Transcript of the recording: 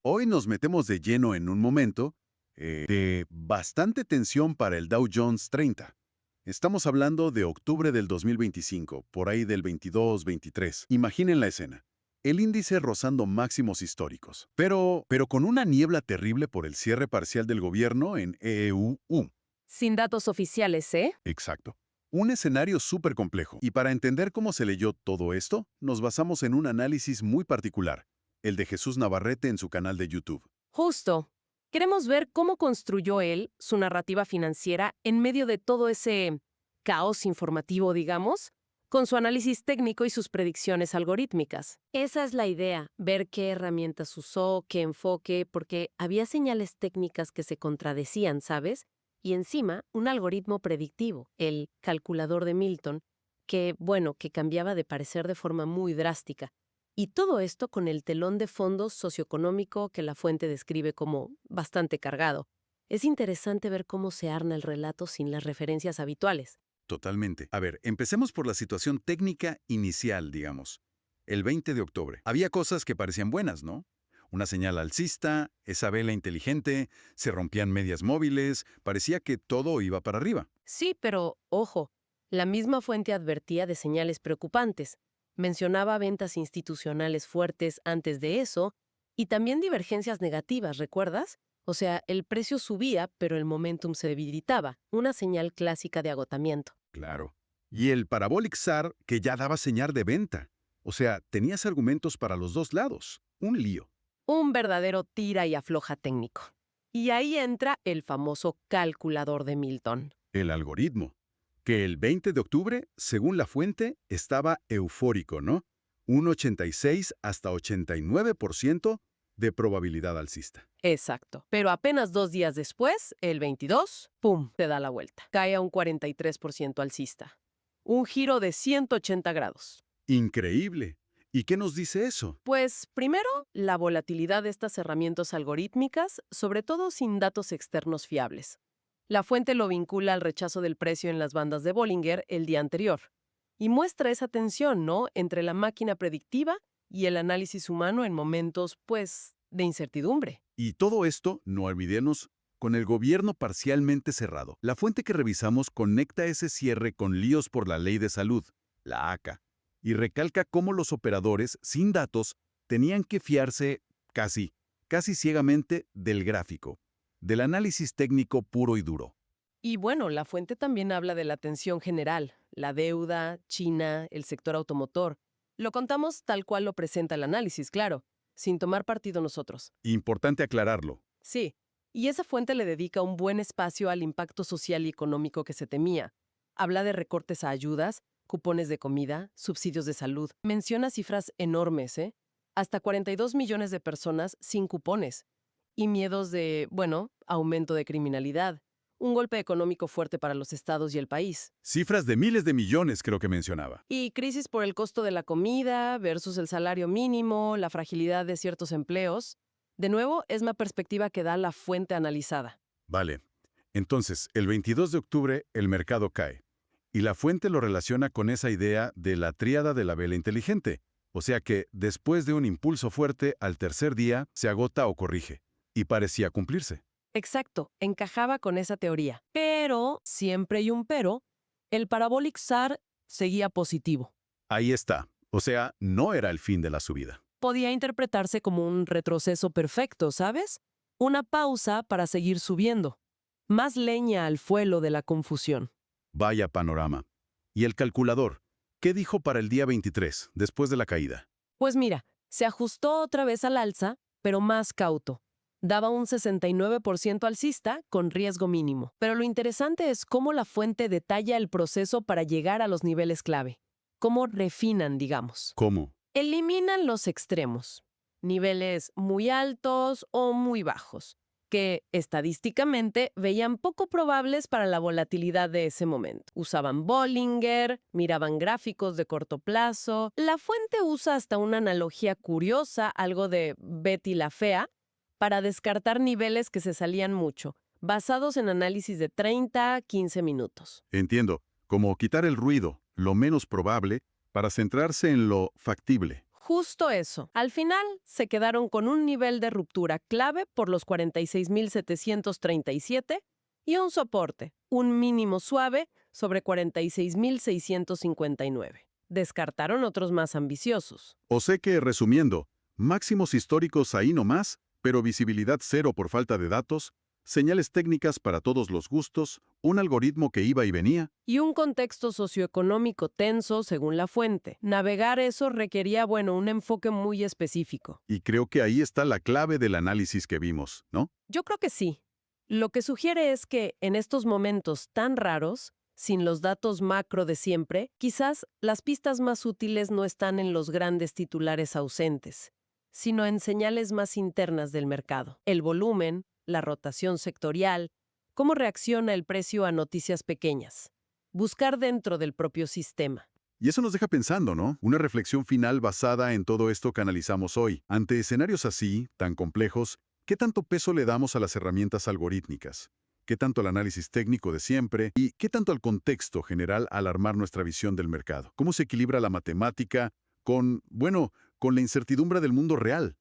Hoy nos metemos de lleno en un momento de bastante tensión para el Dow Jones 30. Estamos hablando de octubre del 2025, por ahí del 22-23. Imaginen la escena. El índice rozando máximos históricos, pero con una niebla terrible por el cierre parcial del gobierno en EEU. Sin datos oficiales, ¿eh? Exacto. Un escenario súper complejo. Y para entender cómo se leyó todo esto, nos basamos en un análisis muy particular, el de Jesús Navarrete en su canal de YouTube. Justo. Queremos ver cómo construyó él su narrativa financiera en medio de todo ese caos informativo, digamos, con su análisis técnico y sus predicciones algorítmicas. Esa es la idea, ver qué herramientas usó, qué enfoque, porque había señales técnicas que se contradecían, ¿sabes? Y encima, un algoritmo predictivo, el calculador de Milton, que cambiaba de parecer de forma muy drástica. Y todo esto con el telón de fondo socioeconómico que la fuente describe como bastante cargado. Es interesante ver cómo se arna el relato sin las referencias habituales. Totalmente. A ver, empecemos por la situación técnica inicial, digamos. El 20 de octubre. Había cosas que parecían buenas, ¿no? Una señal alcista, esa vela inteligente, se rompían medias móviles, parecía que todo iba para arriba. Sí, pero ojo, la misma fuente advertía de señales preocupantes. Mencionaba ventas institucionales fuertes antes de eso y también divergencias negativas, ¿recuerdas? O sea, el precio subía, pero el momentum se debilitaba, una señal clásica de agotamiento. Claro. Y el Parabolic SAR que ya daba señal de venta. O sea, tenías argumentos para los dos lados. Un lío. Un verdadero tira y afloja técnico. Y ahí entra el famoso calculador de Milton. El algoritmo. Que el 20 de octubre, según la fuente, estaba eufórico, ¿no? Un 86 hasta 89% de probabilidad alcista. Exacto. Pero apenas 2 días después, el 22, ¡pum!, te da la vuelta. Cae a un 43% alcista. Un giro de 180 grados. Increíble. ¿Y qué nos dice eso? Pues primero, la volatilidad de estas herramientas algorítmicas, sobre todo sin datos externos fiables. La fuente lo vincula al rechazo del precio en las bandas de Bollinger el día anterior. Y muestra esa tensión, ¿no?, entre la máquina predictiva y el análisis humano en momentos, pues, de incertidumbre. Y todo esto, no olvidemos, con el gobierno parcialmente cerrado. La fuente que revisamos conecta ese cierre con líos por la ley de salud, la ACA, y recalca cómo los operadores, sin datos, tenían que fiarse casi ciegamente del gráfico, del análisis técnico puro y duro. Y bueno, la fuente también habla de la tensión general, la deuda, China, el sector automotor. Lo contamos tal cual lo presenta el análisis, claro, sin tomar partido nosotros. Importante aclararlo. Sí, y esa fuente le dedica un buen espacio al impacto social y económico que se temía. Habla de recortes a ayudas, cupones de comida, subsidios de salud. Menciona cifras enormes, ¿eh? Hasta 42 millones de personas sin cupones. Y miedos de, bueno, aumento de criminalidad. Un golpe económico fuerte para los estados y el país. Cifras de miles de millones creo que mencionaba. Y crisis por el costo de la comida versus el salario mínimo, la fragilidad de ciertos empleos. De nuevo, es la perspectiva que da la fuente analizada. Vale. Entonces, el 22 de octubre el mercado cae. Y la fuente lo relaciona con esa idea de la tríada de la vela inteligente. O sea que, después de un impulso fuerte, al tercer día se agota o corrige. Y parecía cumplirse. Exacto, encajaba con esa teoría. Pero, siempre hay un pero, el Parabolic SAR seguía positivo. Ahí está. O sea, no era el fin de la subida. Podía interpretarse como un retroceso perfecto, ¿sabes? Una pausa para seguir subiendo. Más leña al fuelo de la confusión. Vaya panorama. ¿Y el calculador? ¿Qué dijo para el día 23, después de la caída? Pues mira, se ajustó otra vez al alza, pero más cauto. Daba un 69% alcista con riesgo mínimo. Pero lo interesante es cómo la fuente detalla el proceso para llegar a los niveles clave. Cómo refinan, digamos. ¿Cómo? Eliminan los extremos, niveles muy altos o muy bajos, que estadísticamente veían poco probables para la volatilidad de ese momento. Usaban Bollinger, miraban gráficos de corto plazo. La fuente usa hasta una analogía curiosa, algo de Betty la Fea, para descartar niveles que se salían mucho, basados en análisis de 30 a 15 minutos. Entiendo. Como quitar el ruido, lo menos probable, para centrarse en lo factible. Justo eso. Al final, se quedaron con un nivel de ruptura clave por los 46.737 y un soporte, un mínimo suave sobre 46.659. Descartaron otros más ambiciosos. O sé que, resumiendo, máximos históricos ahí nomás, pero visibilidad cero por falta de datos, señales técnicas para todos los gustos, un algoritmo que iba y venía. Y un contexto socioeconómico tenso según la fuente. Navegar eso requería, un enfoque muy específico. Y creo que ahí está la clave del análisis que vimos, ¿no? Yo creo que sí. Lo que sugiere es que en estos momentos tan raros, sin los datos macro de siempre, quizás las pistas más útiles no están en los grandes titulares ausentes, sino en señales más internas del mercado. El volumen, la rotación sectorial, cómo reacciona el precio a noticias pequeñas. Buscar dentro del propio sistema. Y eso nos deja pensando, ¿no? Una reflexión final basada en todo esto que analizamos hoy. Ante escenarios así, tan complejos, ¿qué tanto peso le damos a las herramientas algorítmicas? ¿Qué tanto al análisis técnico de siempre? ¿Y qué tanto al contexto general al armar nuestra visión del mercado? ¿Cómo se equilibra la matemática con la incertidumbre del mundo real?